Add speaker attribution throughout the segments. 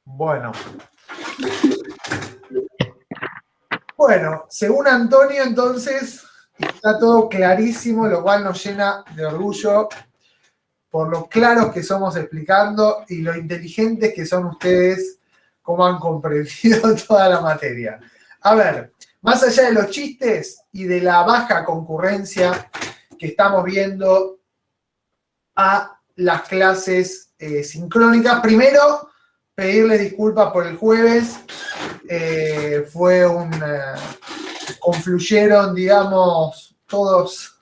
Speaker 1: Bueno. Bueno, según Antonio, entonces, está todo clarísimo, lo cual nos llena de orgullo por lo claros que somos explicando y lo inteligentes que son ustedes, cómo han comprendido toda la materia. A ver, más allá de los chistes y de la baja concurrencia que estamos viendo a las clases sincrónicas, primero, pedirles disculpas por el jueves. Confluyeron, digamos, todas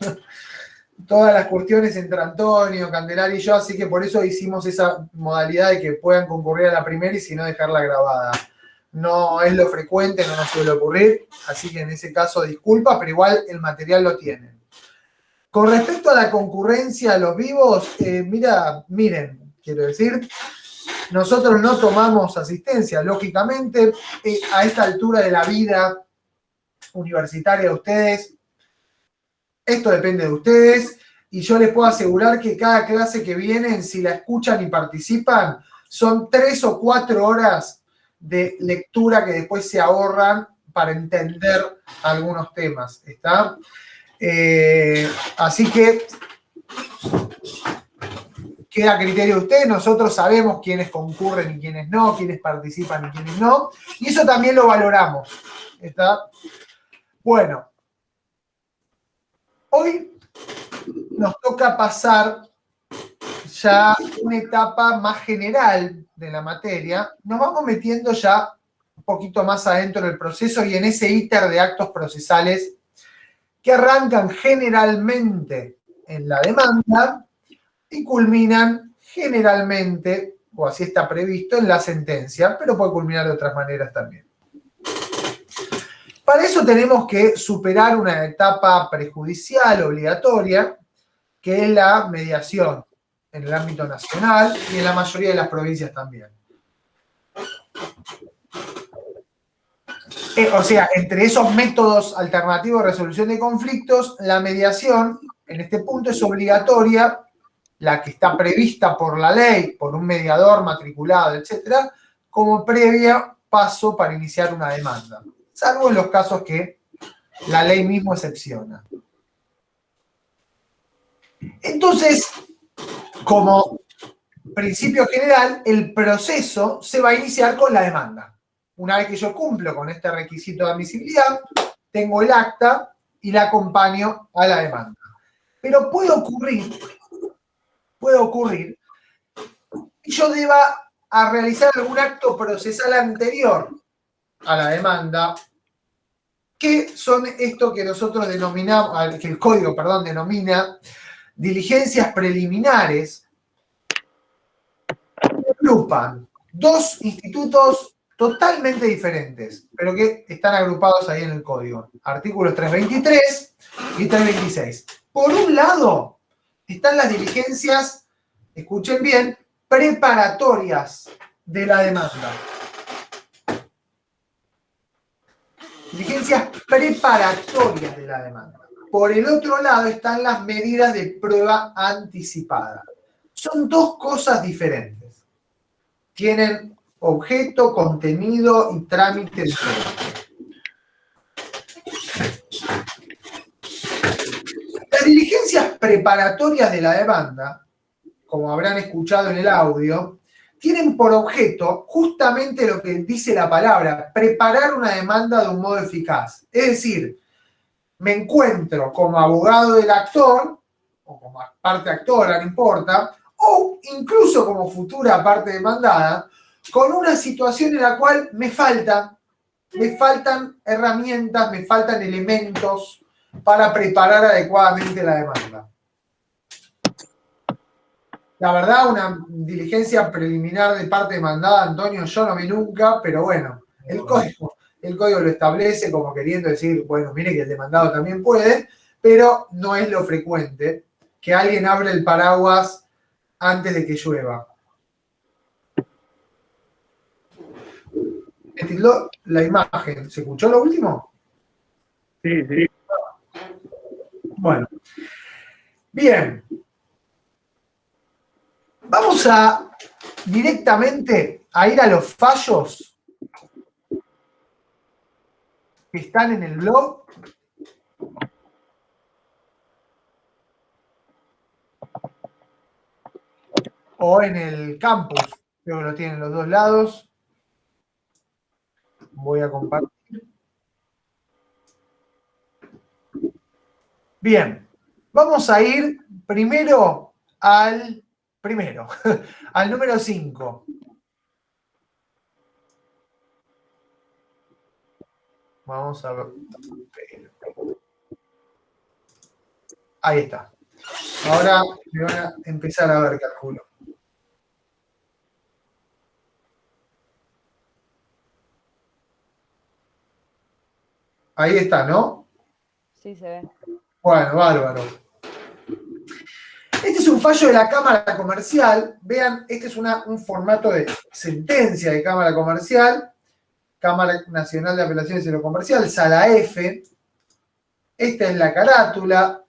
Speaker 1: las cuestiones entre Antonio, Candelaria y yo, así que por eso hicimos esa modalidad de que puedan concurrir a la primera y si no dejarla grabada. No es lo frecuente, no nos suele ocurrir, así que en ese caso disculpa, pero igual el material lo tienen. Con respecto a la concurrencia a los vivos, miren, quiero decir, nosotros no tomamos asistencia, lógicamente, a esta altura de la vida universitaria de ustedes, esto depende de ustedes, y yo les puedo asegurar que cada clase que vienen, si la escuchan y participan, son 3 o 4 horas de lectura que después se ahorran para entender algunos temas, ¿está? Así que queda a criterio de ustedes, nosotros sabemos quiénes concurren y quiénes no, quiénes participan y quiénes no, y eso también lo valoramos, ¿está? Bueno, hoy nos toca pasar ya una etapa más general de la materia, nos vamos metiendo ya un poquito más adentro del proceso y en ese íter de actos procesales que arrancan generalmente en la demanda y culminan generalmente, o así está previsto, en la sentencia, pero puede culminar de otras maneras también. Para eso tenemos que superar una etapa prejudicial obligatoria, que es la mediación en el ámbito nacional y en la mayoría de las provincias también. O sea, entre esos métodos alternativos de resolución de conflictos, la mediación en este punto es obligatoria, la que está prevista por la ley, por un mediador matriculado, etcétera, como previa paso para iniciar una demanda, salvo en los casos que la ley mismo excepciona. Entonces, como principio general, el proceso se va a iniciar con la demanda. Una vez que yo cumplo con este requisito de admisibilidad, tengo el acta y la acompaño a la demanda. Pero puede ocurrir que yo deba a realizar algún acto procesal anterior a la demanda, que son esto que nosotros denominamos, que el código, denomina diligencias preliminares, que agrupan dos institutos totalmente diferentes, pero que están agrupados ahí en el código. Artículos 323 y 326. Por un lado, están las diligencias, escuchen bien, preparatorias de la demanda. Diligencias preparatorias de la demanda. Por el otro lado están las medidas de prueba anticipada. Son dos cosas diferentes. Tienen objeto, contenido y trámite diferente. Las diligencias preparatorias de la demanda, como habrán escuchado en el audio, tienen por objeto justamente lo que dice la palabra, preparar una demanda de un modo eficaz. Es decir, me encuentro como abogado del actor, o como parte actora, no importa, o incluso como futura parte demandada, con una situación en la cual me faltan herramientas, me faltan elementos para preparar adecuadamente la demanda. La verdad, una diligencia preliminar de parte demandada, Antonio, yo no vi nunca, pero bueno, el código lo establece como queriendo decir, bueno, mire que el demandado también puede, pero no es lo frecuente que alguien abra el paraguas antes de que llueva. Me tildó la imagen. ¿Se escuchó lo último?
Speaker 2: Sí, sí.
Speaker 1: Bueno. Bien. Vamos a directamente a ir a los fallos que están en el blog. O en el campus, creo que lo tienen los dos lados. Voy a compartir. Bien, vamos a ir primero al número 5. Vamos a ver. Ahí está. Ahora me van a empezar a ver, calculo. Ahí está, ¿no?
Speaker 3: Sí, se ve.
Speaker 1: Bueno, bárbaro. Este es un fallo de la Cámara Comercial. Vean, este es un formato de sentencia de Cámara Comercial. Cámara Nacional de Apelaciones en lo Comercial, Sala F. Esta es la carátula.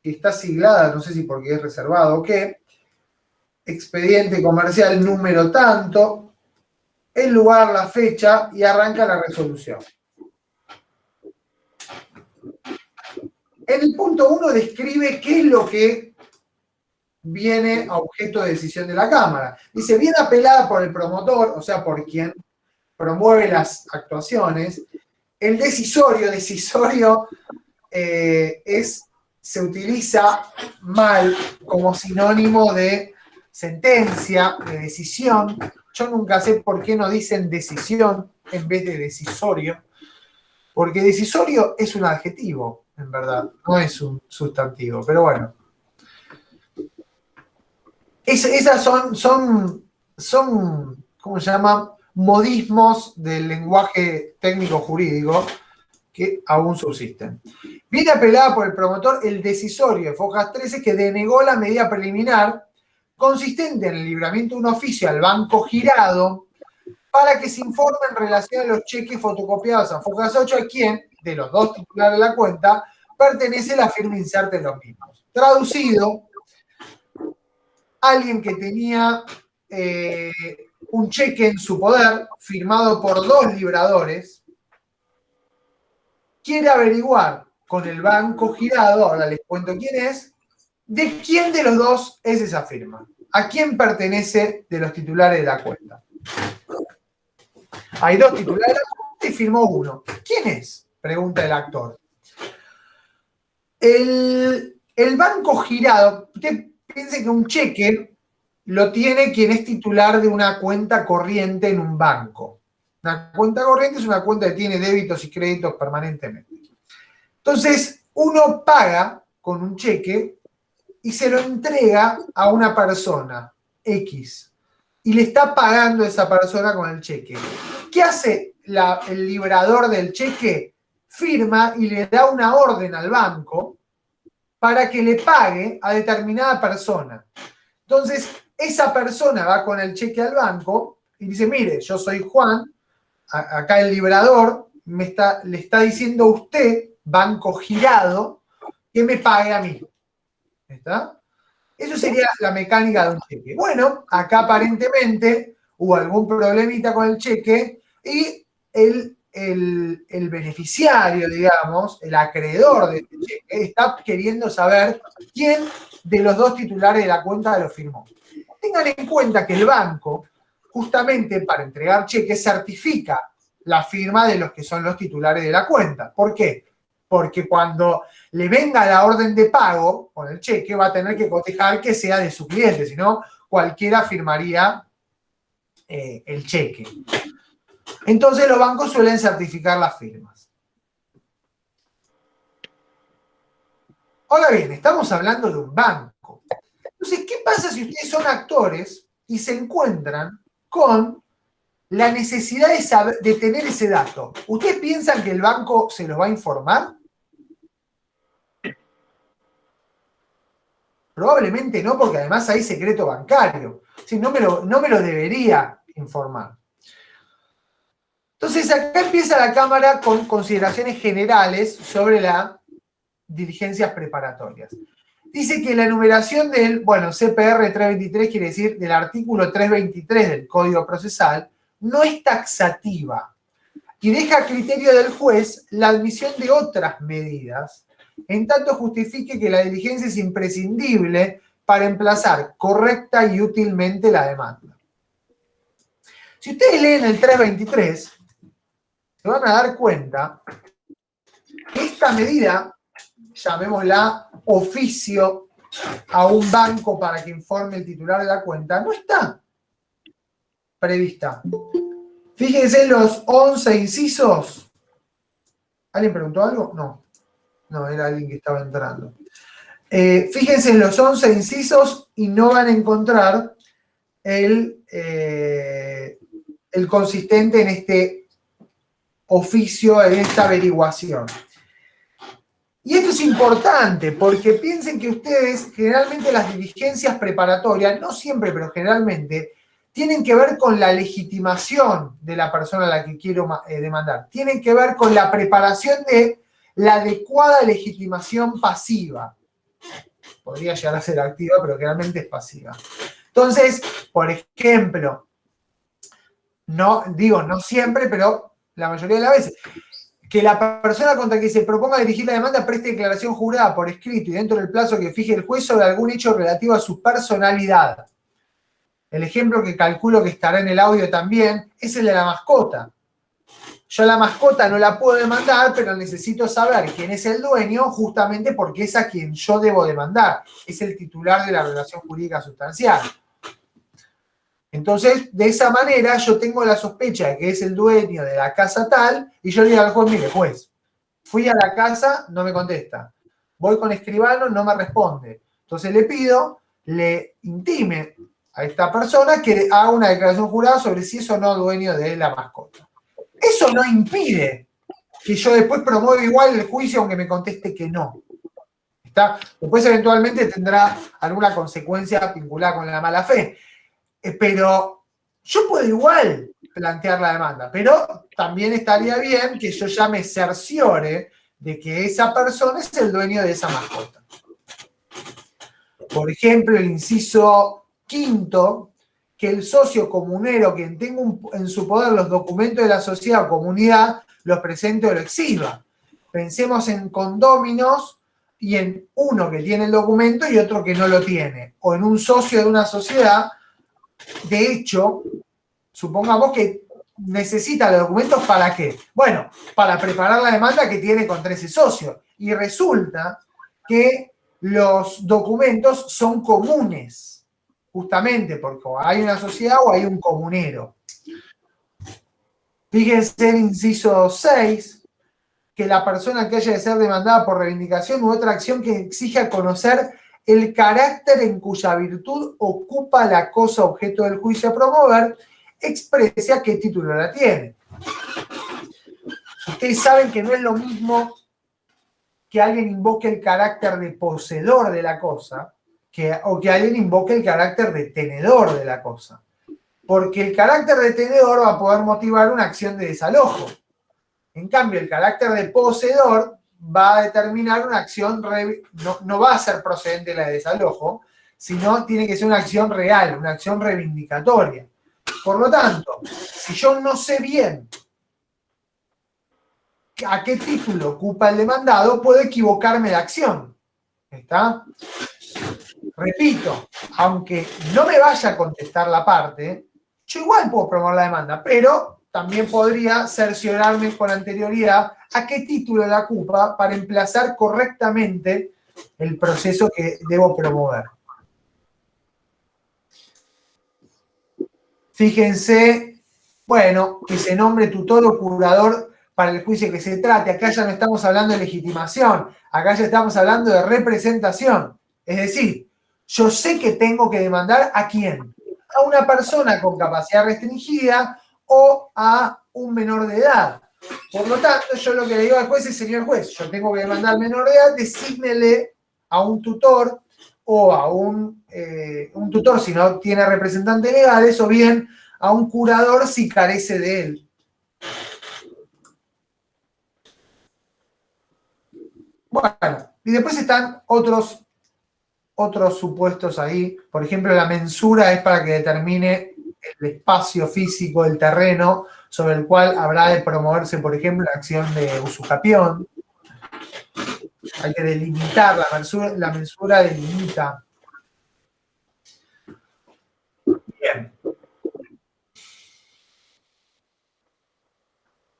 Speaker 1: Está siglada, no sé si porque es reservado o qué. Expediente comercial número tanto. El lugar, la fecha y arranca la resolución. En el punto 1 describe qué es lo que viene a objeto de decisión de la Cámara. Dice, viene apelada por el promotor, o sea, por quien promueve las actuaciones. El decisorio se utiliza mal como sinónimo de sentencia, de decisión. Yo nunca sé por qué no dicen decisión en vez de decisorio, porque decisorio es un adjetivo, en verdad, no es un sustantivo, pero bueno. Esas son, ¿cómo se llama? Modismos del lenguaje técnico jurídico que aún subsisten. Viene apelada por el promotor el decisorio de Fojas 13 que denegó la medida preliminar consistente en el libramiento de un oficio al banco girado para que se informe en relación a los cheques fotocopiados a Fojas 8 a quien, de los dos titulares de la cuenta, pertenece la firma inserta en los mismos. Traducido, alguien que tenía un cheque en su poder firmado por dos libradores quiere averiguar con el banco girado, ahora les cuento quién es, de quién de los dos es esa firma, a quién pertenece de los titulares de la cuenta. Hay dos titulares de la cuenta y firmó uno. ¿Quién es? Pregunta el actor. El banco girado, usted piense que un cheque lo tiene quien es titular de una cuenta corriente en un banco. Una cuenta corriente es una cuenta que tiene débitos y créditos permanentemente. Entonces, uno paga con un cheque y se lo entrega a una persona, X, y le está pagando a esa persona con el cheque. ¿Qué hace el librador del cheque? Firma y le da una orden al banco para que le pague a determinada persona. Entonces, esa persona va con el cheque al banco y dice, mire, yo soy Juan, acá el librador le está diciendo a usted, banco girado, que me pague a mí. ¿Está? Eso sería la mecánica de un cheque. Bueno, acá aparentemente hubo algún problemita con el cheque y el beneficiario, digamos, el acreedor de este cheque, está queriendo saber quién de los dos titulares de la cuenta lo firmó. Tengan en cuenta que el banco, justamente para entregar cheques, certifica la firma de los que son los titulares de la cuenta. ¿Por qué? Porque cuando le venga la orden de pago con el cheque, va a tener que cotejar que sea de su cliente, si no, cualquiera firmaría el cheque. Entonces los bancos suelen certificar las firmas. Ahora bien, estamos hablando de un banco. Entonces, ¿qué pasa si ustedes son actores y se encuentran con la necesidad de tener ese dato? ¿Ustedes piensan que el banco se los va a informar? Probablemente no, porque además hay secreto bancario. Sí, no me lo debería informar. Entonces, acá empieza la Cámara con consideraciones generales sobre las diligencias preparatorias. dice que la enumeración del, bueno, CPR 323 quiere decir del artículo 323 del Código Procesal, no es taxativa y deja a criterio del juez la admisión de otras medidas, en tanto justifique que la diligencia es imprescindible para emplazar correcta y útilmente la demanda. Si ustedes leen el 323, se van a dar cuenta que esta medida, llamémosla oficio a un banco para que informe el titular de la cuenta, no está prevista. Fíjense los 11 incisos. ¿Alguien preguntó algo? No. No, era alguien que estaba entrando. Fíjense en los 11 incisos y no van a encontrar el consistente en este oficio, en esta averiguación. Y esto es importante porque piensen que ustedes, generalmente las diligencias preparatorias, no siempre, pero generalmente, tienen que ver con la legitimación de la persona a la que quiero demandar. Tienen que ver con la preparación de la adecuada legitimación pasiva. Podría llegar a ser activa, pero generalmente es pasiva. Entonces, por ejemplo, no siempre, pero la mayoría de las veces, que la persona contra que se proponga dirigir la demanda preste declaración jurada por escrito y dentro del plazo que fije el juez sobre algún hecho relativo a su personalidad. El ejemplo que calculo que estará en el audio también es el de la mascota. Yo la mascota no la puedo demandar, pero necesito saber quién es el dueño justamente porque es a quien yo debo demandar. Es el titular de la relación jurídica sustancial. Entonces, de esa manera, yo tengo la sospecha de que es el dueño de la casa tal, y yo le digo al juez, mire, juez, fui a la casa, no me contesta. Voy con escribano, no me responde. Entonces le pido, le intime a esta persona que haga una declaración jurada sobre si es o no dueño de la mascota. Eso no impide que yo después promueva igual el juicio aunque me conteste que no. ¿Está? Después eventualmente tendrá alguna consecuencia vinculada con la mala fe. Pero yo puedo igual plantear la demanda, pero también estaría bien que yo ya me cerciore de que esa persona es el dueño de esa mascota. Por ejemplo, el inciso quinto, que el socio comunero, quien tenga en su poder los documentos de la sociedad o comunidad, los presente o lo exhiba. Pensemos en condóminos y en uno que tiene el documento y otro que no lo tiene. O en un socio de una sociedad. De hecho, supongamos que necesita los documentos ¿para qué? Bueno, para preparar la demanda que tiene contra ese socio. Y resulta que los documentos son comunes, justamente porque hay una sociedad o hay un comunero. Fíjense en inciso 6, que la persona que haya de ser demandada por reivindicación u otra acción que exija conocer el carácter en cuya virtud ocupa la cosa objeto del juicio a promover, exprese a qué título la tiene. Ustedes saben que no es lo mismo que alguien invoque el carácter de poseedor de la cosa o que alguien invoque el carácter de tenedor de la cosa. Porque el carácter de tenedor va a poder motivar una acción de desalojo. En cambio, el carácter de poseedor va a determinar una acción, no va a ser procedente la de desalojo, sino tiene que ser una acción real, una acción reivindicatoria. Por lo tanto, si yo no sé bien a qué título ocupa el demandado, puedo equivocarme de acción. ¿Está? Repito, aunque no me vaya a contestar la parte, yo igual puedo promover la demanda, pero también podría cerciorarme con anterioridad a qué título la ocupa para emplazar correctamente el proceso que debo promover. Fíjense, bueno, que se nombre tutor o curador para el juicio que se trate. Acá ya no estamos hablando de legitimación, acá ya estamos hablando de representación. Es decir, yo sé que tengo que demandar ¿a quién? A una persona con capacidad restringida o a un menor de edad. Por lo tanto, yo lo que le digo al juez es, señor juez, yo tengo que demandar al menor de edad, desígnele a un tutor o a un tutor si no tiene representantes legales, o bien a un curador si carece de él. Bueno, y después están otros otros supuestos ahí. Por ejemplo, la mensura es para que determine el espacio físico del terreno sobre el cual habrá de promoverse, por ejemplo, la acción de usucapión. Hay que delimitar, la mensura delimita. Bien.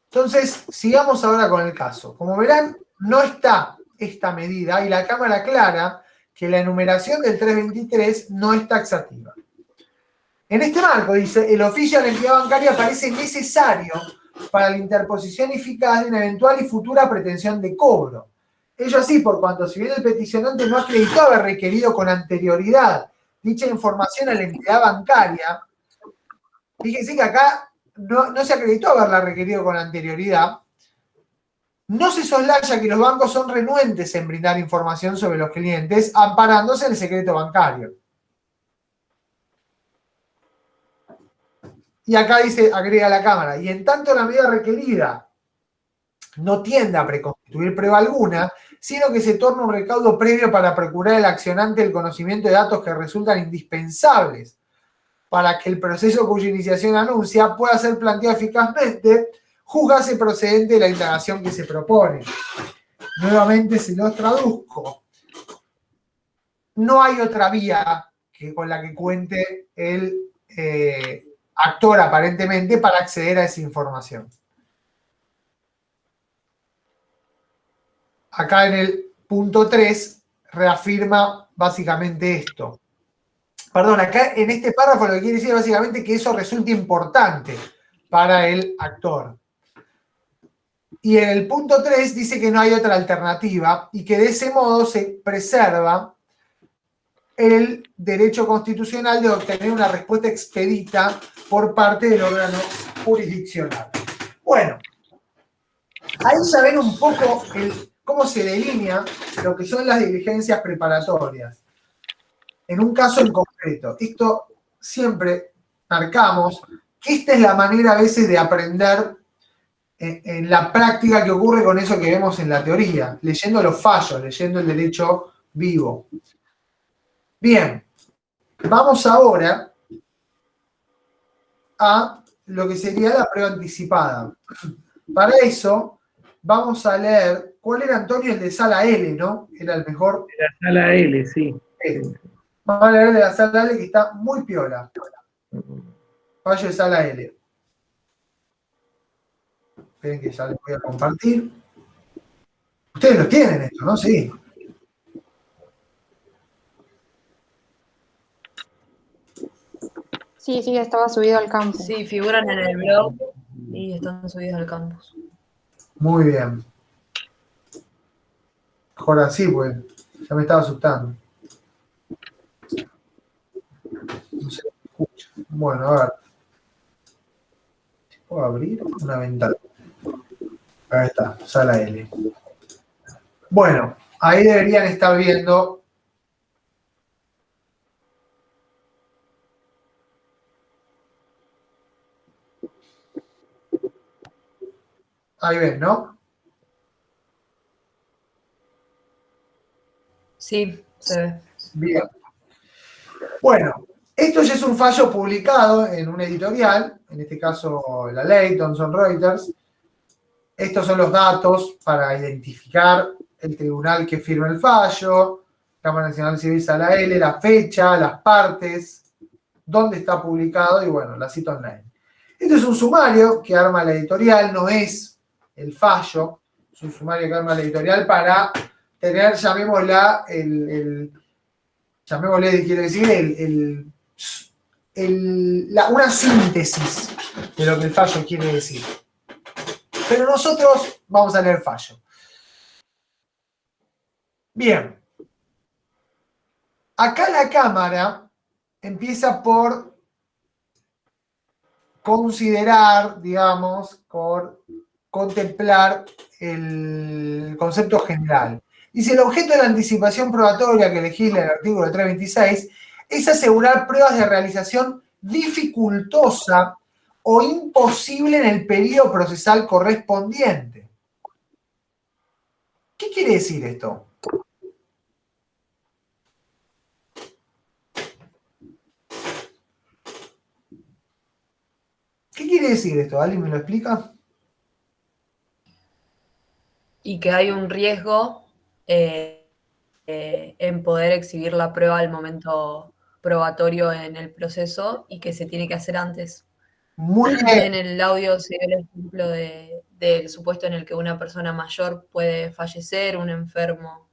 Speaker 1: Entonces, sigamos ahora con el caso. Como verán, no está esta medida y la Cámara aclara que la enumeración del 323 no es taxativa. En este marco, dice, el oficio de la entidad bancaria parece necesario para la interposición eficaz de una eventual y futura pretensión de cobro. Ello así, por cuanto si bien el peticionante no acreditó haber requerido con anterioridad dicha información a la entidad bancaria, fíjense que acá no se acreditó haberla requerido con anterioridad, no se soslaya que los bancos son renuentes en brindar información sobre los clientes, amparándose en el secreto bancario. Y acá dice, agrega la Cámara, y en tanto la medida requerida no tiende a preconstituir prueba alguna, sino que se torna un recaudo previo para procurar al accionante el conocimiento de datos que resultan indispensables para que el proceso cuya iniciación anuncia pueda ser planteado eficazmente, juzgase procedente de la indagación que se propone. Nuevamente se los traduzco. No hay otra vía con la que cuente el actor aparentemente para acceder a esa información. Acá en el punto 3 reafirma básicamente esto. Perdón, acá en este párrafo lo que quiere decir es básicamente que eso resulta importante para el actor. Y en el punto 3 dice que no hay otra alternativa y que de ese modo se preserva el derecho constitucional de obtener una respuesta expedita por parte del órgano jurisdiccional. Bueno, ahí ya ven un poco cómo se delinea lo que son las diligencias preparatorias. En un caso en concreto, esto siempre marcamos que esta es la manera a veces de aprender en la práctica que ocurre con eso que vemos en la teoría, leyendo los fallos, leyendo el derecho vivo. Bien, vamos ahora a lo que sería la prueba anticipada. Para eso, vamos a leer, ¿cuál era, Antonio? El de sala L, ¿no? Era el mejor.
Speaker 2: De la sala L, sí.
Speaker 1: Vamos a leer el de la sala L, que está muy piola. Fallo de sala L. Esperen que ya les voy a compartir. Ustedes lo tienen esto, ¿no? Sí.
Speaker 3: Sí, estaba subido al campus.
Speaker 4: Sí, figuran en el blog y están subidos al campus.
Speaker 1: Muy bien. Mejor así, pues ya me estaba asustando. No se escucha. Bueno, a ver. ¿Puedo abrir una ventana? Ahí está, sala L. Bueno, ahí deberían estar viendo. Ahí ven, ¿no?
Speaker 4: Sí, se ve.
Speaker 1: Bien. Bueno, esto ya es un fallo publicado en un editorial, en este caso la ley, Thomson Reuters. Estos son los datos para identificar el tribunal que firma el fallo, Cámara Nacional Civil Sala L, la fecha, las partes, dónde está publicado y bueno, la cita online. Esto es un sumario que arma la editorial, no es el fallo, es un sumario que arma la editorial para tener, llamémosla, llamémosle, quiero decir, una síntesis de lo que el fallo quiere decir. Pero nosotros vamos a leer fallo. Bien. Acá la Cámara empieza por considerar, digamos, por contemplar el concepto general. Dice, el objeto de la anticipación probatoria que legisla el artículo 326 es asegurar pruebas de realización dificultosa o imposible en el periodo procesal correspondiente. ¿Qué quiere decir esto? ¿Qué quiere decir esto? ¿Alguien me lo explica?
Speaker 4: Y que hay un riesgo en poder exhibir la prueba al momento probatorio en el proceso y que se tiene que hacer antes.
Speaker 1: Muy bien,
Speaker 4: En el audio se dio el ejemplo del supuesto en el que una persona mayor puede fallecer, un enfermo.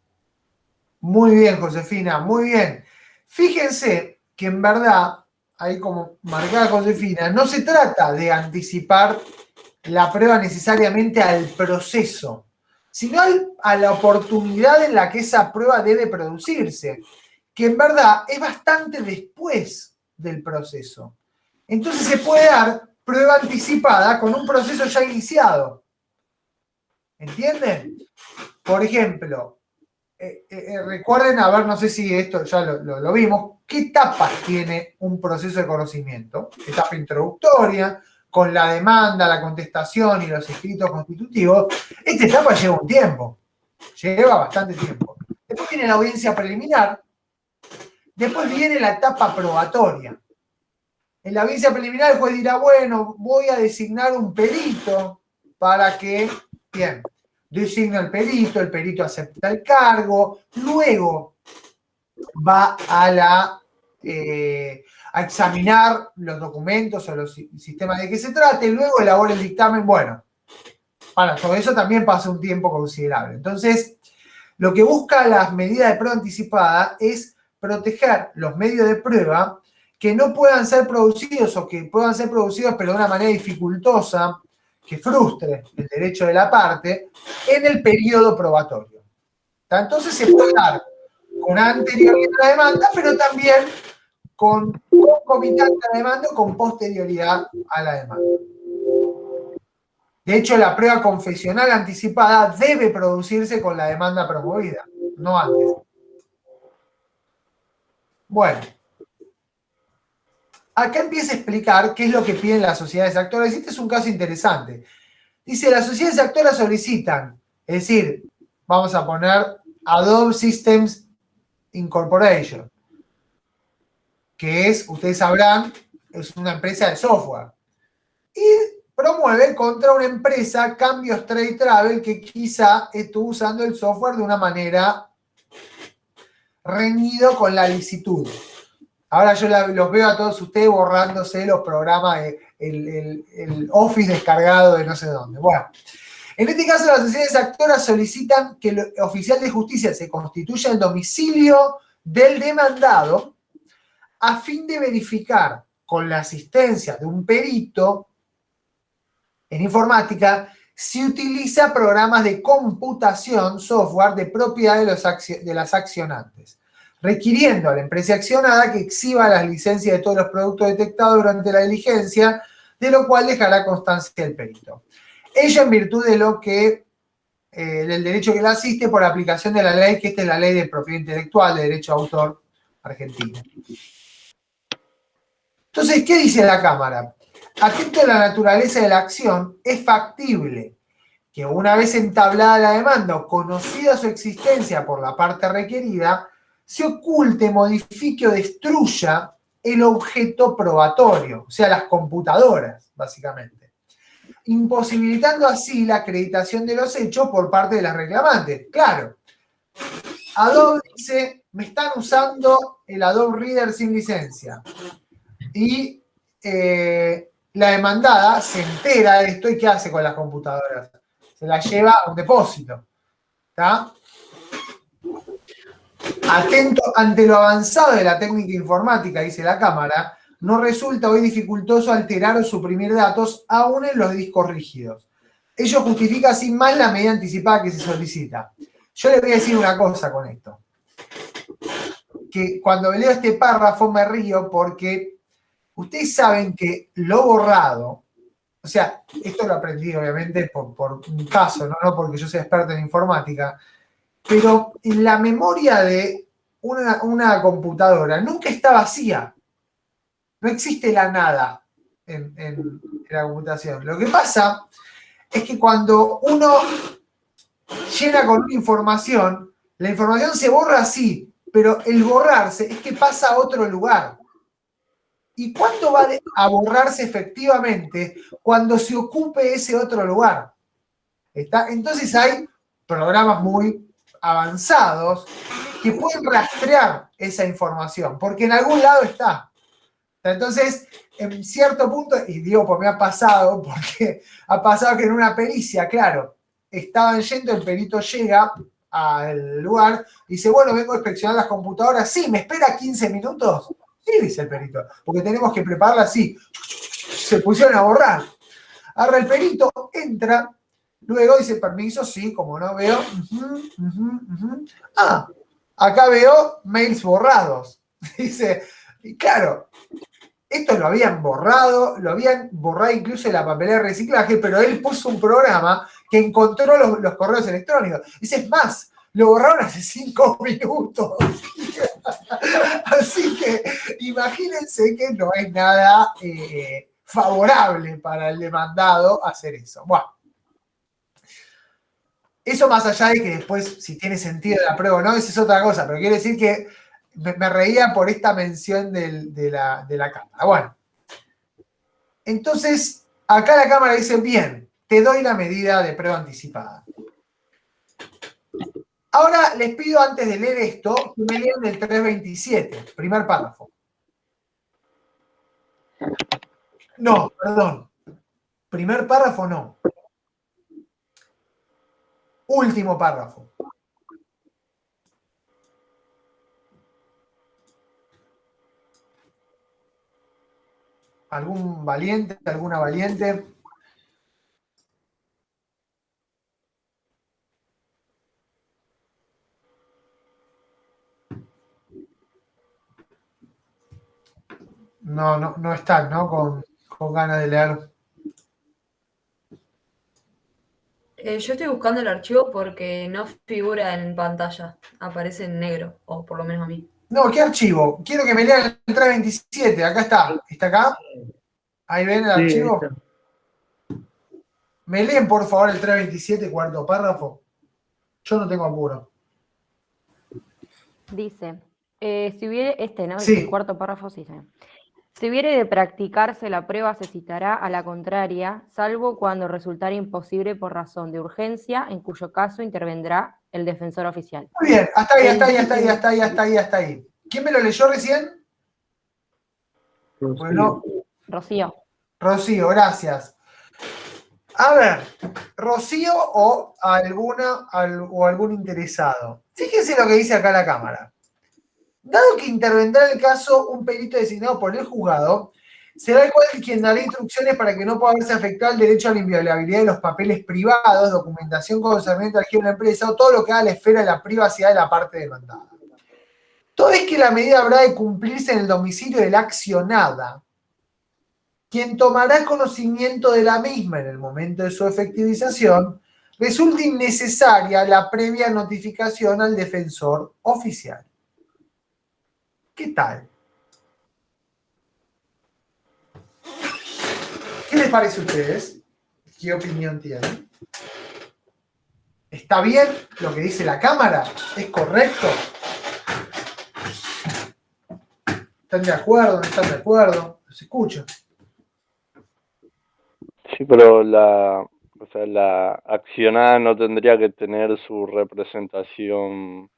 Speaker 1: muy bien, Josefina, muy bien. Fíjense que en verdad, ahí como marcaba Josefina, no se trata de anticipar la prueba necesariamente al proceso, sino a la oportunidad en la que esa prueba debe producirse, que en verdad es bastante después del proceso. Entonces se puede dar prueba anticipada con un proceso ya iniciado. ¿Entienden? Por ejemplo, recuerden, a ver, no sé si esto ya lo vimos, ¿qué etapas tiene un proceso de conocimiento? Etapa introductoria, con la demanda, la contestación y los escritos constitutivos. Esta etapa lleva un tiempo, lleva bastante tiempo. Después viene la audiencia preliminar, después viene la etapa probatoria. En la audiencia preliminar el juez dirá, bueno, voy a designar un perito para que, bien, designa el perito acepta el cargo, luego va a examinar los documentos o los sistemas de que se trate, luego elabora el dictamen, bueno, para todo eso también pasa un tiempo considerable. Entonces, lo que busca las medidas de prueba anticipada es proteger los medios de prueba que no puedan ser producidos o que puedan ser producidos pero de una manera dificultosa, que frustre el derecho de la parte, en el periodo probatorio. Entonces se puede dar con anterioridad a la demanda, pero también con concomitante a la demanda o con posterioridad a la demanda. De hecho, la prueba confesional anticipada debe producirse con la demanda promovida, no antes. Bueno, acá empieza a explicar qué es lo que piden las sociedades actoras. Este es un caso interesante. Dice, las sociedades actoras solicitan, es decir, vamos a poner Adobe Systems Incorporation, que es, ustedes sabrán, es una empresa de software. Y promueve contra una empresa, Cambios Trade Travel, que quizá estuvo usando el software de una manera reñido con la licitud. Ahora yo los veo a todos ustedes borrándose los programas, el Office descargado de no sé dónde. Bueno, en este caso las sociedades actoras solicitan que el oficial de justicia se constituya el domicilio del demandado a fin de verificar con la asistencia de un perito en informática si utiliza programas de computación, software de propiedad de las accionantes, requiriendo a la empresa accionada que exhiba las licencias de todos los productos detectados durante la diligencia, de lo cual dejará constancia el perito. Ello en virtud de lo que, del derecho que la asiste por aplicación de la ley, que esta es la ley de propiedad intelectual, de derecho de autor argentina. Entonces, ¿qué dice la Cámara? Atento a la naturaleza de la acción, es factible que una vez entablada la demanda o conocida su existencia por la parte requerida, se oculte, modifique o destruya el objeto probatorio, o sea, las computadoras, básicamente, imposibilitando así la acreditación de los hechos por parte de las reclamantes. Claro, Adobe dice, me están usando el Adobe Reader sin licencia. Y la demandada se entera de esto y ¿qué hace con las computadoras? Se las lleva a un depósito. ¿Está? Atento ante lo avanzado de la técnica informática, dice la Cámara, no resulta hoy dificultoso alterar o suprimir datos aún en los discos rígidos. Ello justifica sin más la medida anticipada que se solicita. Yo les voy a decir una cosa con esto. Que cuando leo este párrafo me río porque ustedes saben que lo borrado, o sea, esto lo aprendí obviamente por un caso, no porque yo sea experto en informática, pero en la memoria de una computadora nunca está vacía. No existe la nada en la computación. Lo que pasa es que cuando uno llena con una información, la información se borra así, pero el borrarse es que pasa a otro lugar. ¿Y cuándo va a borrarse efectivamente? Cuando se ocupe ese otro lugar. ¿Está? Entonces hay programas muy avanzados que pueden rastrear esa información, porque en algún lado está. Entonces, en cierto punto, y digo, pues me ha pasado, porque ha pasado que en una pericia, claro, estaban yendo, el perito llega al lugar y dice, bueno, vengo a inspeccionar las computadoras. Sí, ¿me espera 15 minutos? Sí, dice el perito, porque tenemos que prepararla así. Se pusieron a borrar. Ahora el perito entra, luego dice, permiso, sí, como no veo. Ah, acá veo mails borrados. Dice, y claro, esto lo habían borrado incluso en la papelera de reciclaje, pero él puso un programa que encontró los correos electrónicos. Dice, es más, lo borraron hace 5 minutos. Así que imagínense que no es nada favorable para el demandado hacer eso. Bueno, eso más allá de que después, si tiene sentido la prueba o no, esa es otra cosa, pero quiere decir que me reía por esta mención de la cámara. Bueno, entonces, acá la cámara dice, bien, te doy la medida de prueba anticipada. Ahora les pido, antes de leer esto, que me lean el 327, primer párrafo. No, perdón. Primer párrafo no. Último párrafo. ¿Algún valiente, alguna valiente? No están, ¿no? Con ganas de leer.
Speaker 4: Yo estoy buscando el archivo porque no figura en pantalla, aparece en negro, o por lo menos a mí.
Speaker 1: No, ¿qué archivo? Quiero que me lean el 327, acá está. ¿Está acá? Ahí ven el
Speaker 2: Sí, ahí
Speaker 1: archivo.
Speaker 2: está.
Speaker 1: ¿Me leen, por favor, el 327, cuarto párrafo? Yo no tengo apuro.
Speaker 5: Dice, si hubiere, ¿no?
Speaker 1: Sí.
Speaker 5: El cuarto párrafo, sí, sí. Si hubiere de practicarse la prueba, se citará a la contraria, salvo cuando resultare imposible por razón de urgencia, en cuyo caso intervendrá el defensor oficial.
Speaker 1: Muy bien, hasta ahí. ¿Quién me lo leyó recién? Bueno,
Speaker 5: Rocío.
Speaker 1: Rocío, gracias. A ver, Rocío o algún interesado. Fíjense lo que dice acá la Cámara. Dado que intervendrá en el caso un perito designado por el juzgado, será el cual quien dará instrucciones para que no pueda verse afectado el derecho a la inviolabilidad de los papeles privados, documentación concerniente al giro de la empresa o todo lo que haga la esfera de la privacidad de la parte demandada. Toda vez que la medida habrá de cumplirse en el domicilio de la accionada, quien tomará conocimiento de la misma en el momento de su efectivización, resulta innecesaria la previa notificación al defensor oficial. ¿Qué tal? ¿Qué les parece a ustedes? ¿Qué opinión tienen? ¿Está bien lo que dice la Cámara? ¿Es correcto? ¿Están de acuerdo? ¿No están de acuerdo? Los escucho.
Speaker 6: Sí, pero la accionada no tendría que tener su representación,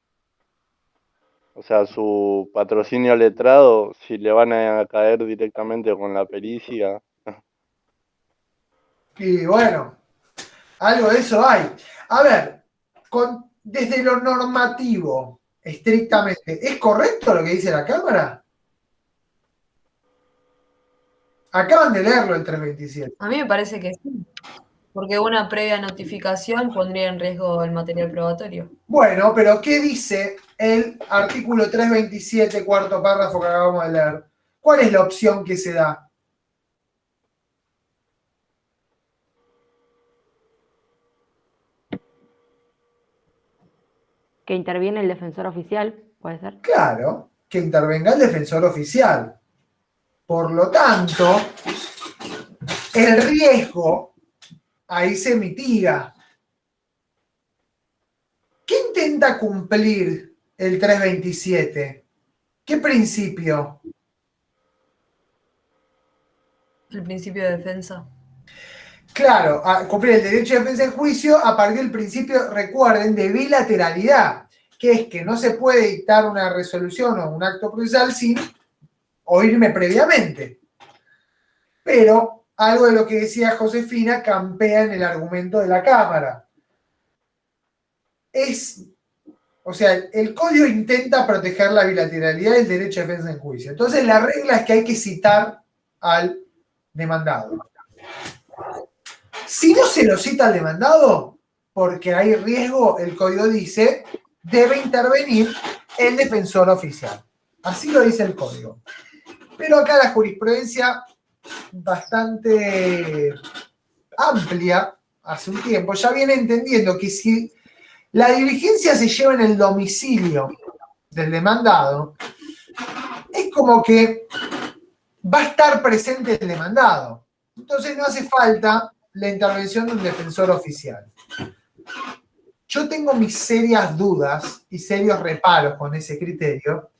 Speaker 6: o sea, su patrocinio letrado, si le van a caer directamente con la pericia.
Speaker 1: Y bueno, algo de eso hay. A ver, desde lo normativo, estrictamente, ¿es correcto lo que dice la Cámara? Acaban de leerlo el 327.
Speaker 4: A mí me parece que sí, porque una previa notificación pondría en riesgo el material probatorio.
Speaker 1: Bueno, pero ¿qué dice el artículo 327, cuarto párrafo que acabamos de leer? ¿Cuál es la opción que se da?
Speaker 5: Que interviene el defensor oficial, ¿puede ser?
Speaker 1: Claro, que intervenga el defensor oficial. Por lo tanto, el riesgo ahí se mitiga. ¿Qué intenta cumplir el 327? ¿Qué principio?
Speaker 4: El principio de defensa.
Speaker 1: Claro, a cumplir el derecho de defensa en juicio a partir del principio, recuerden, de bilateralidad, que es que no se puede dictar una resolución o un acto procesal sin oírme previamente. Pero algo de lo que decía Josefina campea en el argumento de la Cámara. O sea, el código intenta proteger la bilateralidad del derecho de defensa en juicio. Entonces, la regla es que hay que citar al demandado. Si no se lo cita al demandado, porque hay riesgo, el código dice, debe intervenir el defensor oficial. Así lo dice el código. Pero acá la jurisprudencia, bastante amplia, hace un tiempo, ya viene entendiendo que si la diligencia se lleva en el domicilio del demandado, es como que va a estar presente el demandado. Entonces no hace falta la intervención de un defensor oficial. Yo tengo mis serias dudas y serios reparos con ese criterio,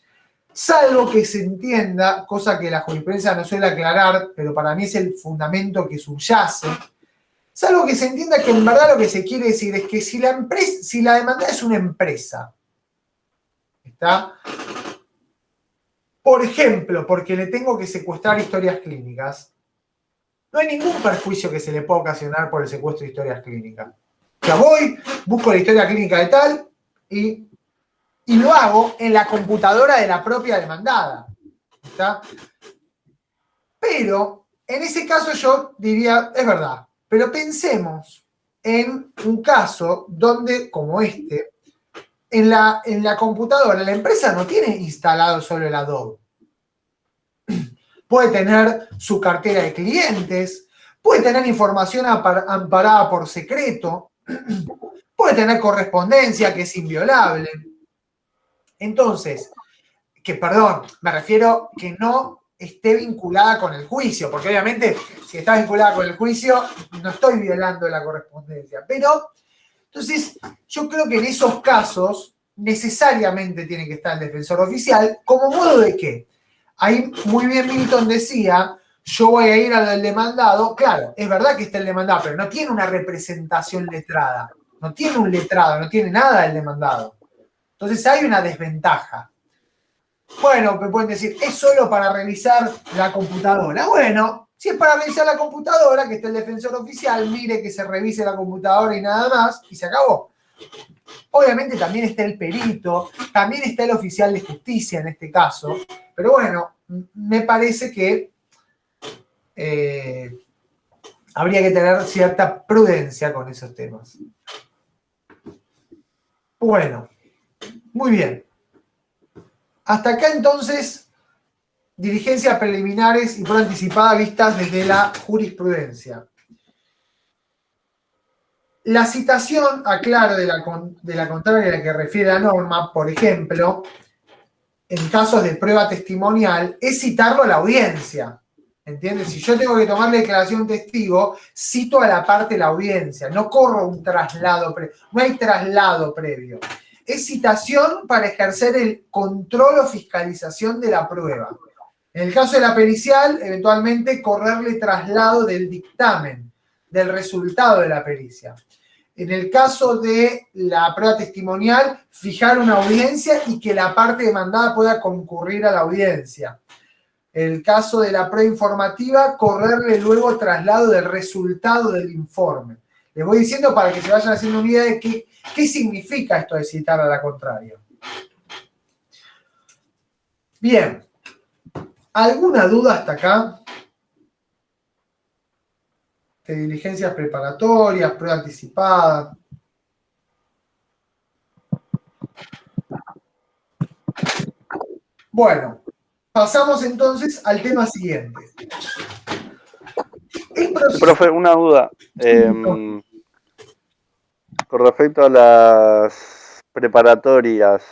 Speaker 1: salvo que se entienda, cosa que la jurisprudencia no suele aclarar, pero para mí es el fundamento que subyace, salvo que se entienda que en verdad lo que se quiere decir es que si la demanda es una empresa, ¿está? Por ejemplo, porque le tengo que secuestrar historias clínicas, no hay ningún perjuicio que se le pueda ocasionar por el secuestro de historias clínicas. O sea, voy, busco la historia clínica de tal y lo hago en la computadora de la propia demandada. ¿Está? Pero, en ese caso yo diría, es verdad, pero pensemos en un caso donde, como este, en la computadora, la empresa no tiene instalado solo el Adobe. Puede tener su cartera de clientes, puede tener información amparada por secreto, puede tener correspondencia que es inviolable. Entonces, me refiero que no esté vinculada con el juicio, porque obviamente si está vinculada con el juicio no estoy violando la correspondencia. Pero, entonces, yo creo que en esos casos necesariamente tiene que estar el defensor oficial, ¿como modo de qué? Ahí muy bien Milton decía, yo voy a ir al demandado. Claro, es verdad que está el demandado, pero no tiene una representación letrada. No tiene un letrado, no tiene nada el demandado. Entonces hay una desventaja. Bueno, me pueden decir, es solo para revisar la computadora. Bueno, si es para revisar la computadora, que esté el defensor oficial, mire que se revise la computadora y nada más, y se acabó. Obviamente también está el perito, también está el oficial de justicia en este caso, pero bueno, me parece que habría que tener cierta prudencia con esos temas. Bueno, muy bien. Hasta acá entonces, diligencias preliminares y por anticipada vistas desde la jurisprudencia. La citación, aclaro, de la contraria a la que refiere la norma, por ejemplo, en casos de prueba testimonial, es citarlo a la audiencia. ¿Entiendes? Si yo tengo que tomar la declaración de un testigo, cito a la parte de la audiencia, no corro un traslado previo, no hay traslado previo. Es citación para ejercer el control o fiscalización de la prueba. En el caso de la pericial, eventualmente correrle traslado del dictamen, del resultado de la pericia. En el caso de la prueba testimonial, fijar una audiencia y que la parte demandada pueda concurrir a la audiencia. En el caso de la prueba informativa, correrle luego traslado del resultado del informe. Les voy diciendo para que se vayan haciendo una idea de qué significa esto de citar a la contraria. Bien. ¿Alguna duda hasta acá? De diligencias preparatorias, prueba anticipada. Bueno, pasamos entonces al tema siguiente.
Speaker 6: Profe, una duda. Con respecto a las preparatorias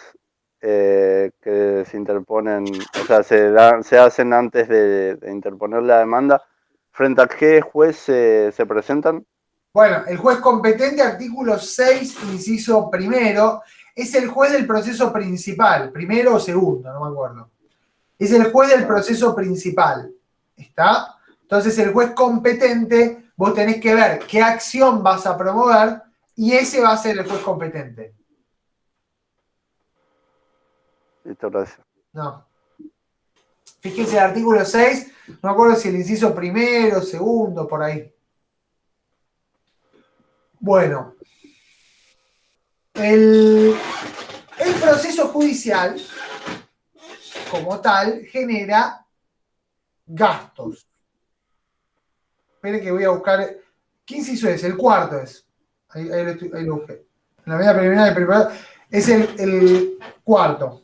Speaker 6: que se interponen, o sea, se hacen antes de interponer la demanda, ¿frente a qué juez se presentan?
Speaker 1: Bueno, el juez competente, artículo 6, inciso primero, es el juez del proceso principal, primero o segundo, no me acuerdo. Es el juez del proceso principal, ¿está? Entonces el juez competente, vos tenés que ver qué acción vas a promover y ese va a ser el juez competente.
Speaker 6: Listo, gracias.
Speaker 1: No. Fíjense el artículo 6, no me acuerdo si el inciso primero, segundo, por ahí. Bueno. El proceso judicial, como tal, genera gastos. Esperen que voy a buscar. ¿Qué inciso es? El cuarto es. Ahí lo busqué. En la medida preliminar del primer es el cuarto.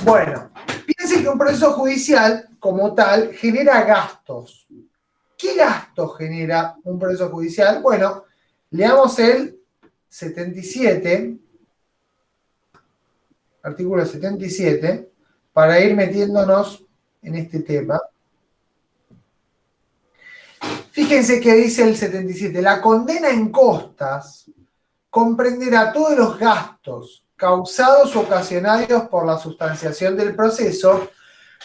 Speaker 1: Bueno, piensen que un proceso judicial, como tal, genera gastos. ¿Qué gastos genera un proceso judicial? Bueno, leamos el 77, artículo 77, para ir metiéndonos en este tema. Fíjense que dice el 77, la condena en costas comprenderá todos los gastos causados o ocasionados por la sustanciación del proceso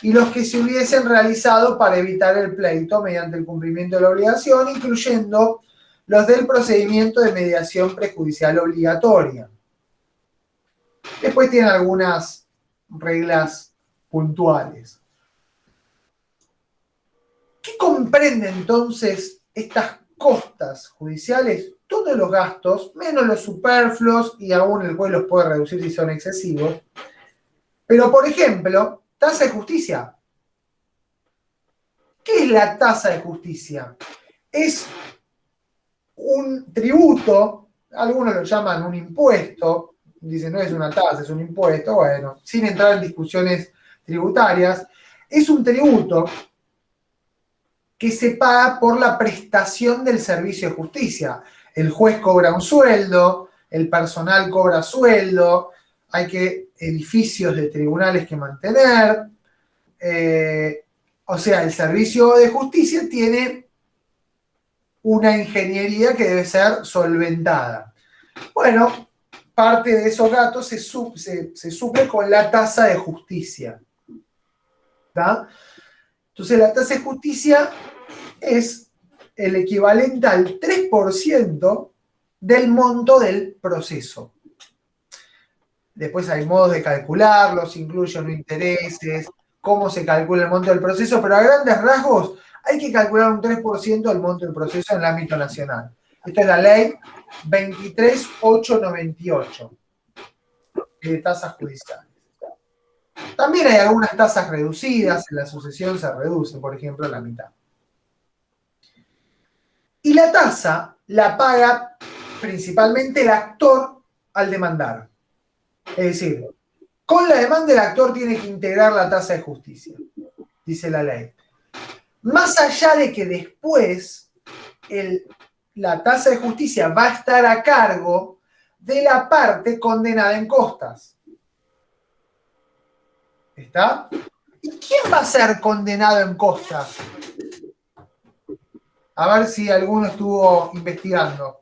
Speaker 1: y los que se hubiesen realizado para evitar el pleito mediante el cumplimiento de la obligación, incluyendo los del procedimiento de mediación prejudicial obligatoria. Después tienen algunas reglas puntuales. ¿Qué comprende entonces estas costas judiciales? Todos los gastos, menos los superfluos, y aún el juez los puede reducir si son excesivos. Pero, por ejemplo, tasa de justicia. ¿Qué es la tasa de justicia? Es un tributo, algunos lo llaman un impuesto, dicen no es una tasa, es un impuesto, bueno, sin entrar en discusiones tributarias, es un tributo que se paga por la prestación del servicio de justicia. El juez cobra un sueldo, el personal cobra sueldo, hay edificios de tribunales que mantener, o sea, el servicio de justicia tiene una ingeniería que debe ser solventada. Bueno, parte de esos gastos se suple con la tasa de justicia. ¿Tá? Entonces la tasa de justicia es el equivalente al 3% del monto del proceso. Después hay modos de calcularlos, incluyen intereses, cómo se calcula el monto del proceso, pero a grandes rasgos hay que calcular un 3% del monto del proceso en el ámbito nacional. Esta es la ley 23898 de tasas judiciales. También hay algunas tasas reducidas, en la sucesión se reduce, por ejemplo, a la mitad. Y la tasa la paga principalmente el actor al demandar. Es decir, con la demanda el actor tiene que integrar la tasa de justicia, dice la ley. Más allá de que después la tasa de justicia va a estar a cargo de la parte condenada en costas. ¿Está? ¿Y quién va a ser condenado en costas? A ver si alguno estuvo investigando.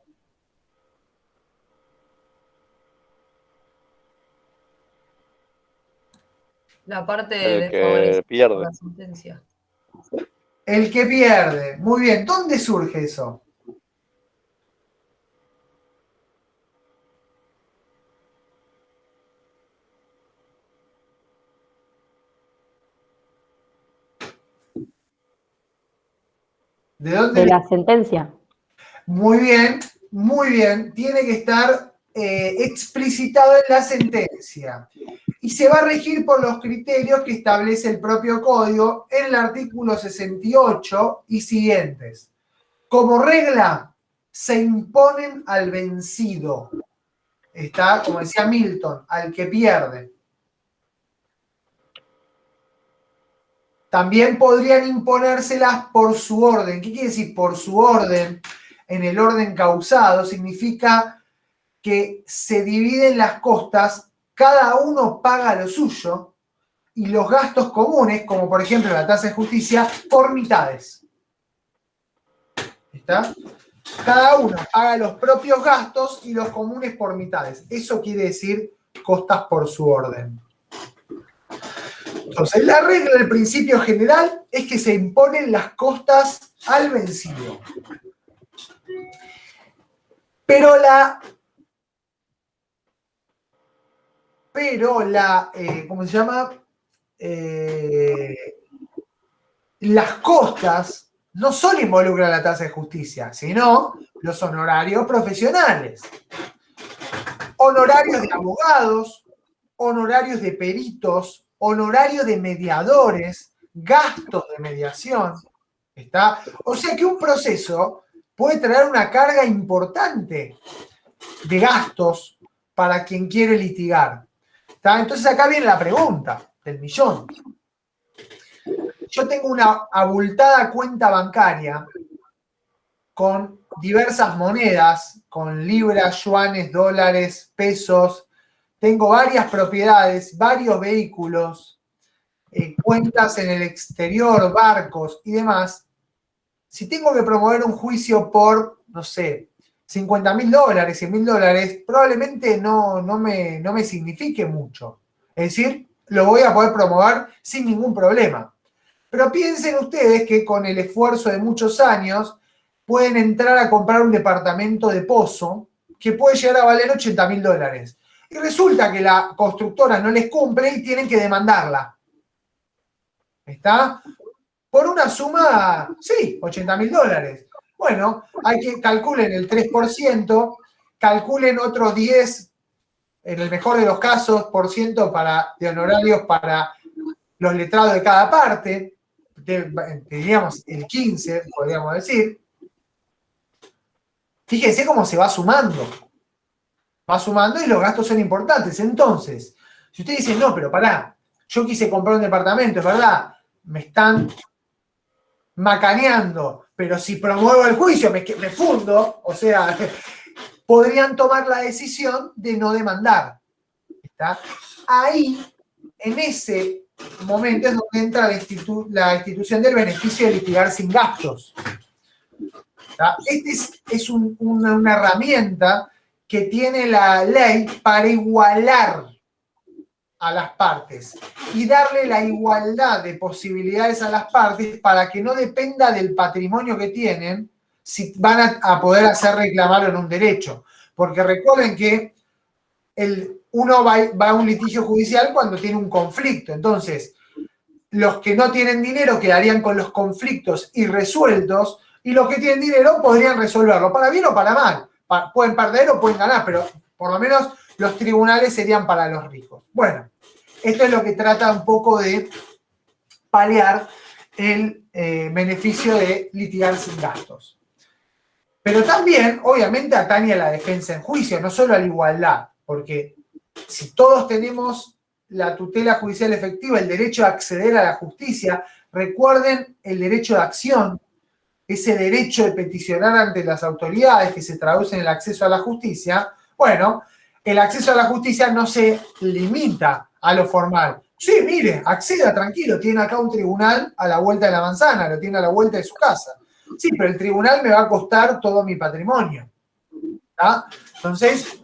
Speaker 4: La parte
Speaker 6: El que
Speaker 4: desfavorecida
Speaker 6: pierde.
Speaker 4: por la sentencia.
Speaker 1: El que pierde. Muy bien. ¿Dónde surge eso? ¿De dónde?
Speaker 5: De la sentencia.
Speaker 1: Muy bien, muy bien. Tiene que estar explicitado en la sentencia. Y se va a regir por los criterios que establece el propio código en el artículo 68 y siguientes. Como regla, se imponen al vencido. Está, como decía Milton, al que pierde. También podrían imponérselas por su orden. ¿Qué quiere decir por su orden? En el orden causado significa que se dividen las costas, cada uno paga lo suyo y los gastos comunes, como por ejemplo la tasa de justicia, por mitades. ¿Está? Cada uno paga los propios gastos y los comunes por mitades. Eso quiere decir costas por su orden. Entonces, la regla del principio general es que se imponen las costas al vencido. Pero ¿cómo se llama? Las costas no solo involucran la tasa de justicia, sino los honorarios profesionales. Honorarios de abogados, honorarios de peritos, honorarios de mediadores, gastos de mediación. ¿Está? O sea que un proceso puede traer una carga importante de gastos para quien quiere litigar. ¿Está? Entonces acá viene la pregunta del millón. Yo tengo una abultada cuenta bancaria con diversas monedas, con libras, yuanes, dólares, pesos. Tengo varias propiedades, varios vehículos, cuentas en el exterior, barcos y demás. Si tengo que promover un juicio por, no sé, $50.000, $100.000, probablemente no me signifique mucho. Es decir, lo voy a poder promover sin ningún problema. Pero piensen ustedes que con el esfuerzo de muchos años pueden entrar a comprar un departamento de pozo que puede llegar a valer $80.000. Y resulta que la constructora no les cumple y tienen que demandarla. ¿Está? Por una suma, sí, $80.000. Bueno, hay que calculen el 3%, calculen otros 10, en el mejor de los casos, por ciento de honorarios para los letrados de cada parte, diríamos el 15, podríamos decir. Fíjense cómo se va sumando. Va sumando y los gastos son importantes. Entonces, si ustedes dicen, no, pero pará, yo quise comprar un departamento, es verdad, me están macaneando, pero si promuevo el juicio me fundo, o sea, podrían tomar la decisión de no demandar. ¿Está? Ahí, en ese momento es donde entra la institución del beneficio de litigar sin gastos. ¿Está? Esta es una herramienta que tiene la ley para igualar a las partes y darle la igualdad de posibilidades a las partes para que no dependa del patrimonio que tienen si van a poder hacer reclamar en un derecho. Porque recuerden que uno va a un litigio judicial cuando tiene un conflicto. Entonces, los que no tienen dinero quedarían con los conflictos irresueltos y los que tienen dinero podrían resolverlo, para bien o para mal. Pueden perder o pueden ganar, pero por lo menos los tribunales serían para los ricos. Bueno, esto es lo que trata un poco de paliar el beneficio de litigar sin gastos. Pero también, obviamente, atañe a la defensa en juicio, no solo a la igualdad, porque si todos tenemos la tutela judicial efectiva, el derecho a acceder a la justicia, recuerden el derecho de acción, ese derecho de peticionar ante las autoridades que se traduce en el acceso a la justicia. Bueno, el acceso a la justicia no se limita a lo formal. Sí, mire, acceda tranquilo, tiene acá un tribunal a la vuelta de la manzana, lo tiene a la vuelta de su casa. Sí, pero el tribunal me va a costar todo mi patrimonio. ¿Tá? Entonces,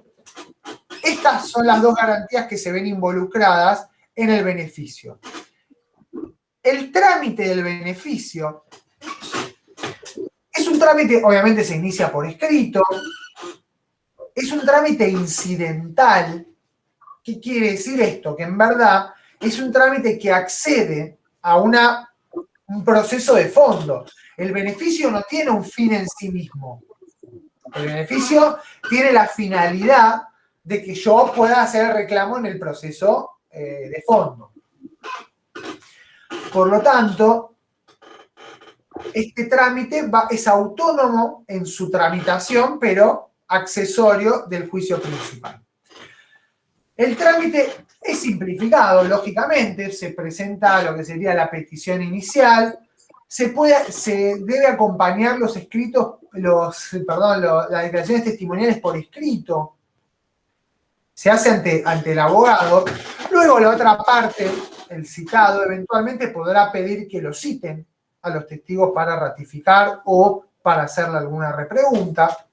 Speaker 1: estas son las dos garantías que se ven involucradas en el beneficio. El trámite del beneficio es un trámite, obviamente se inicia por escrito, es un trámite incidental. ¿Qué quiere decir esto? Que en verdad es un trámite que accede a un proceso de fondo. El beneficio no tiene un fin en sí mismo. El beneficio tiene la finalidad de que yo pueda hacer el reclamo en el proceso de fondo. Por lo tanto, este trámite es autónomo en su tramitación, pero accesorio del juicio principal. El trámite es simplificado, lógicamente, se presenta lo que sería la petición inicial, se debe acompañar las declaraciones testimoniales por escrito, se hace ante el abogado, luego la otra parte, el citado, eventualmente podrá pedir que lo citen a los testigos para ratificar o para hacerle alguna repregunta.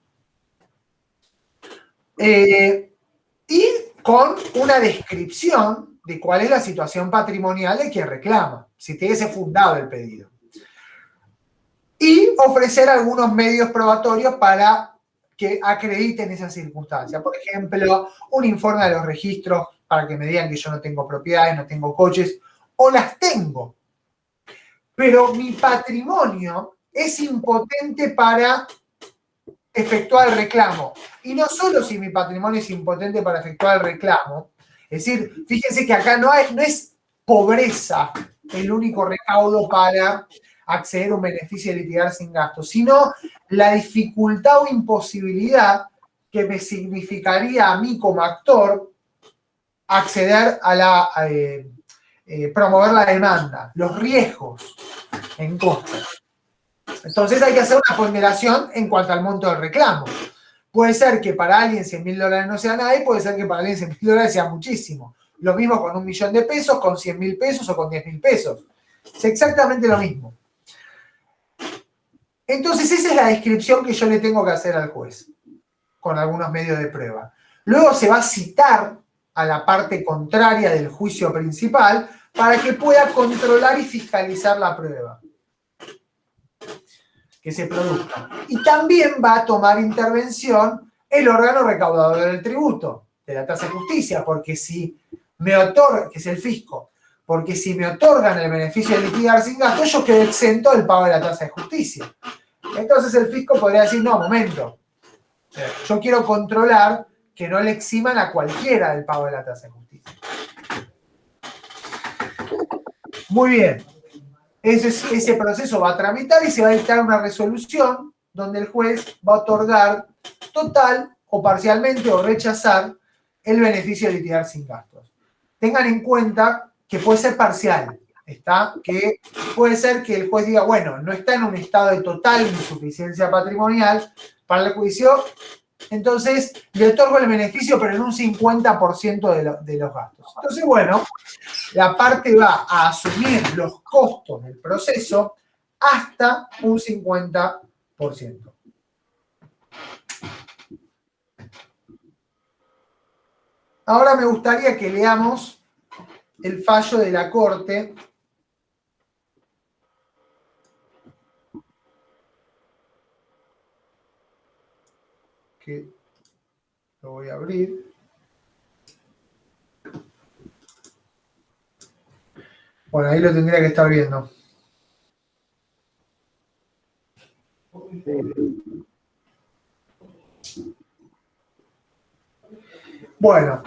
Speaker 1: Y con una descripción de cuál es la situación patrimonial de quien reclama, si tiene ese fundado el pedido. Y ofrecer algunos medios probatorios para que acrediten esa circunstancia. Por ejemplo, un informe de los registros para que me digan que yo no tengo propiedades, no tengo coches, o las tengo. Pero mi patrimonio es impotente para efectuar el reclamo. Y no solo si mi patrimonio es impotente para efectuar el reclamo, es decir, fíjense que acá no es pobreza el único recaudo para acceder a un beneficio de litigar sin gastos, sino la dificultad o imposibilidad que me significaría a mí como actor acceder a promover la demanda, los riesgos en costos. Entonces hay que hacer una ponderación en cuanto al monto del reclamo. Puede ser que para alguien $100.000 no sea nada y puede ser que para alguien $100.000 sea muchísimo. Lo mismo con $1.000.000, con $100.000 o con $10.000. Es exactamente lo mismo. Entonces esa es la descripción que yo le tengo que hacer al juez, con algunos medios de prueba. Luego se va a citar a la parte contraria del juicio principal para que pueda controlar y fiscalizar la prueba que se produzca. Y también va a tomar intervención el órgano recaudador del tributo, de la tasa de justicia, porque si me otorgan, que es el fisco, porque si me otorgan el beneficio de litigar sin gasto, yo quedo exento del pago de la tasa de justicia. Entonces el fisco podría decir, no, momento, yo quiero controlar que no le eximan a cualquiera del pago de la tasa de justicia. Muy bien. Ese proceso va a tramitar y se va a dictar una resolución donde el juez va a otorgar total o parcialmente o rechazar el beneficio de litigar sin gastos. Tengan en cuenta que puede ser parcial, ¿está? Que puede ser que el juez diga, bueno, no está en un estado de total insuficiencia patrimonial para el juicio, entonces le otorgo el beneficio pero en un 50% de los gastos. Entonces, bueno, la parte va a asumir los costos del proceso hasta un 50%. Ahora me gustaría que leamos el fallo de la Corte que lo voy a abrir. Bueno, ahí lo tendría que estar viendo. Bueno,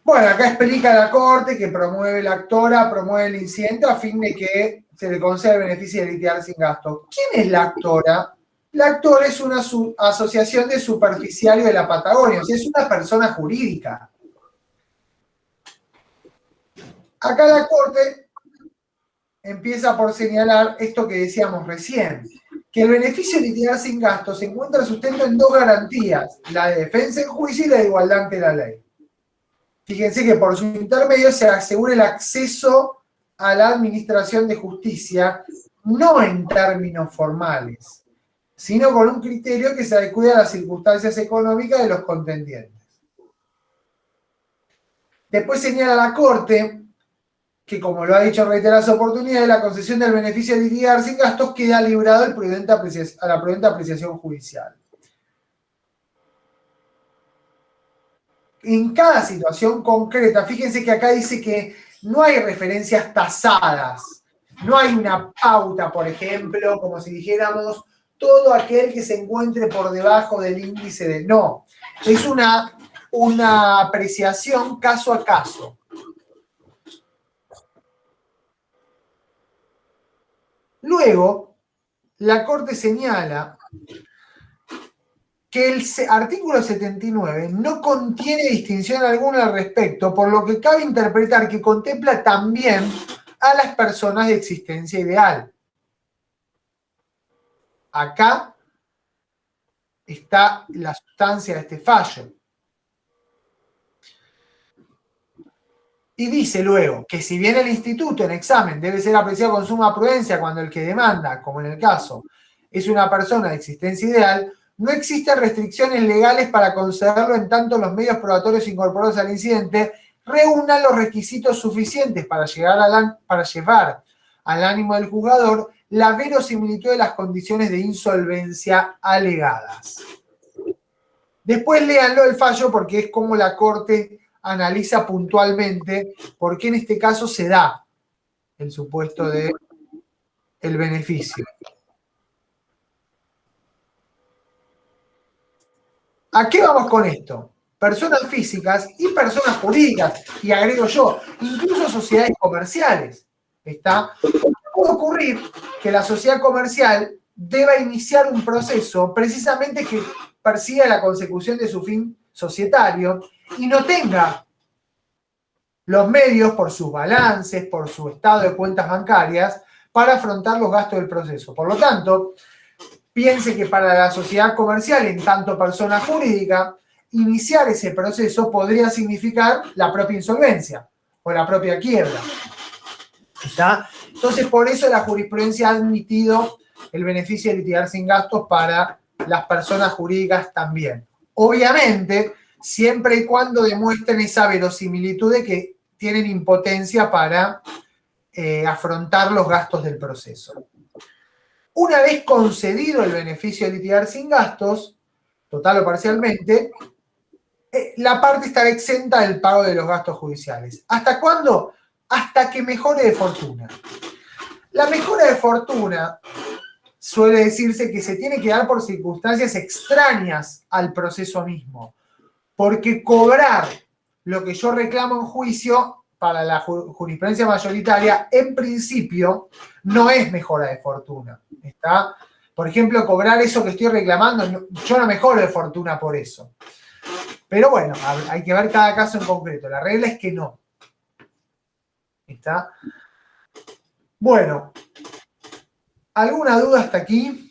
Speaker 1: acá explica la Corte que promueve la actora, promueve el incidente a fin de que se le conceda el beneficio de litigar sin gasto. ¿Quién es la actora? La actora es una asociación de superficiarios de la Patagonia, o sea, es una persona jurídica. Acá la Corte empieza por señalar esto que decíamos recién, que el beneficio de litigar sin gasto se encuentra sustento en dos garantías, la de defensa en juicio y la de igualdad ante la ley. Fíjense que por su intermedio se asegura el acceso a la administración de justicia, no en términos formales, sino con un criterio que se adecue a las circunstancias económicas de los contendientes. Después señala la Corte que, como lo ha dicho en reiteradas oportunidades, la concesión del beneficio de litigar sin gastos queda librado a la prudente apreciación judicial. En cada situación concreta, fíjense que acá dice que no hay referencias tasadas, no hay una pauta, por ejemplo, como si dijéramos, todo aquel que se encuentre por debajo del índice de... No, es una apreciación caso a caso. Luego, la Corte señala que el artículo 79 no contiene distinción alguna al respecto, por lo que cabe interpretar que contempla también a las personas de existencia ideal. Acá está la sustancia de este fallo. Y dice luego que si bien el instituto en examen debe ser apreciado con suma prudencia cuando el que demanda, como en el caso, es una persona de existencia ideal, no existen restricciones legales para concederlo en tanto los medios probatorios incorporados al incidente reúnan los requisitos suficientes para llevar al ánimo del juzgador la verosimilitud de las condiciones de insolvencia alegadas. Después léanlo el fallo porque es como la Corte analiza puntualmente por qué en este caso se da el supuesto de el beneficio. ¿A qué vamos con esto? Personas físicas y personas jurídicas, y agrego yo, incluso sociedades comerciales. Puede ocurrir que la sociedad comercial deba iniciar un proceso precisamente que persiga la consecución de su fin societario y no tenga los medios por sus balances, por su estado de cuentas bancarias, para afrontar los gastos del proceso. Por lo tanto, piense que para la sociedad comercial, en tanto persona jurídica, iniciar ese proceso podría significar la propia insolvencia o la propia quiebra. ¿Está? Entonces, por eso la jurisprudencia ha admitido el beneficio de litigar sin gastos para las personas jurídicas también. Obviamente, siempre y cuando demuestren esa verosimilitud de que tienen impotencia para afrontar los gastos del proceso. Una vez concedido el beneficio de litigar sin gastos, total o parcialmente, la parte estará exenta del pago de los gastos judiciales. ¿Hasta cuándo? Hasta que mejore de fortuna. La mejora de fortuna suele decirse que se tiene que dar por circunstancias extrañas al proceso mismo, porque cobrar lo que yo reclamo en juicio para la jurisprudencia mayoritaria, en principio, no es mejora de fortuna. ¿Está? Por ejemplo, cobrar eso que estoy reclamando, yo no mejoro de fortuna por eso. Pero bueno, hay que ver cada caso en concreto. La regla es que no. ¿Está? Bueno, ¿alguna duda hasta aquí?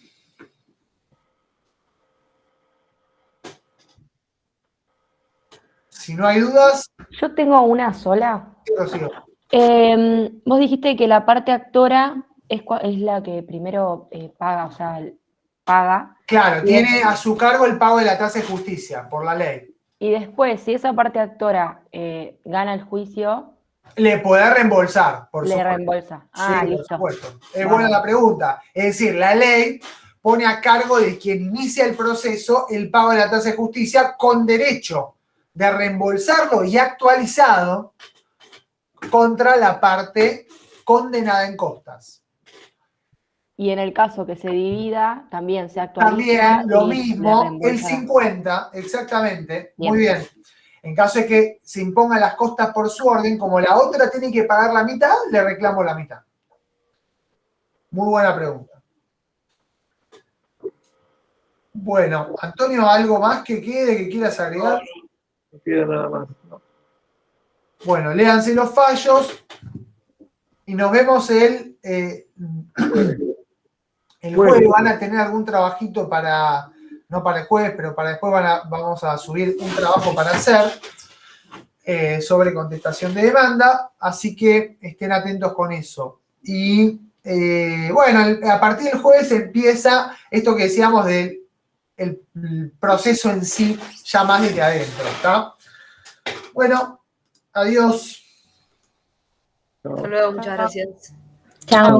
Speaker 1: Si no hay dudas,
Speaker 5: Yo tengo una sola.
Speaker 1: prosigo.
Speaker 5: Vos dijiste que la parte actora es la que primero paga, o sea, paga.
Speaker 1: Claro, tiene a su cargo el pago de la tasa de justicia, por la ley.
Speaker 5: Y después, si esa parte actora gana el juicio,
Speaker 1: Le puede reembolsar, por
Speaker 5: le
Speaker 1: supuesto.
Speaker 5: reembolsa.
Speaker 1: Sí,
Speaker 5: Ah,
Speaker 1: por
Speaker 5: listo.
Speaker 1: supuesto. Es buena la pregunta. Es decir, la ley pone a cargo de quien inicia el proceso el pago de la tasa de justicia con derecho de reembolsarlo y actualizado contra la parte condenada en costas.
Speaker 5: Y en el caso que se divida, también se actualiza.
Speaker 1: También lo
Speaker 5: y
Speaker 1: mismo,
Speaker 5: le
Speaker 1: el
Speaker 5: reembolsará.
Speaker 1: 50, exactamente.
Speaker 5: Bien.
Speaker 1: Muy bien. En caso de que se impongan las costas por su orden, como la otra tiene que pagar la mitad, le reclamo la mitad. Muy buena pregunta. Bueno, Antonio, ¿algo más que quede, que quieras agregar?
Speaker 2: No queda nada más. No.
Speaker 1: Bueno, léanse los fallos y nos vemos el jueves. Van a tener algún trabajito para, no para el jueves, pero para después vamos a subir un trabajo para hacer sobre contestación de demanda, así que estén atentos con eso. Y bueno, a partir del jueves empieza esto que decíamos del el proceso en sí, ya más desde adentro, ¿está? Bueno, adiós.
Speaker 4: Hasta luego, muchas gracias.
Speaker 5: Chao.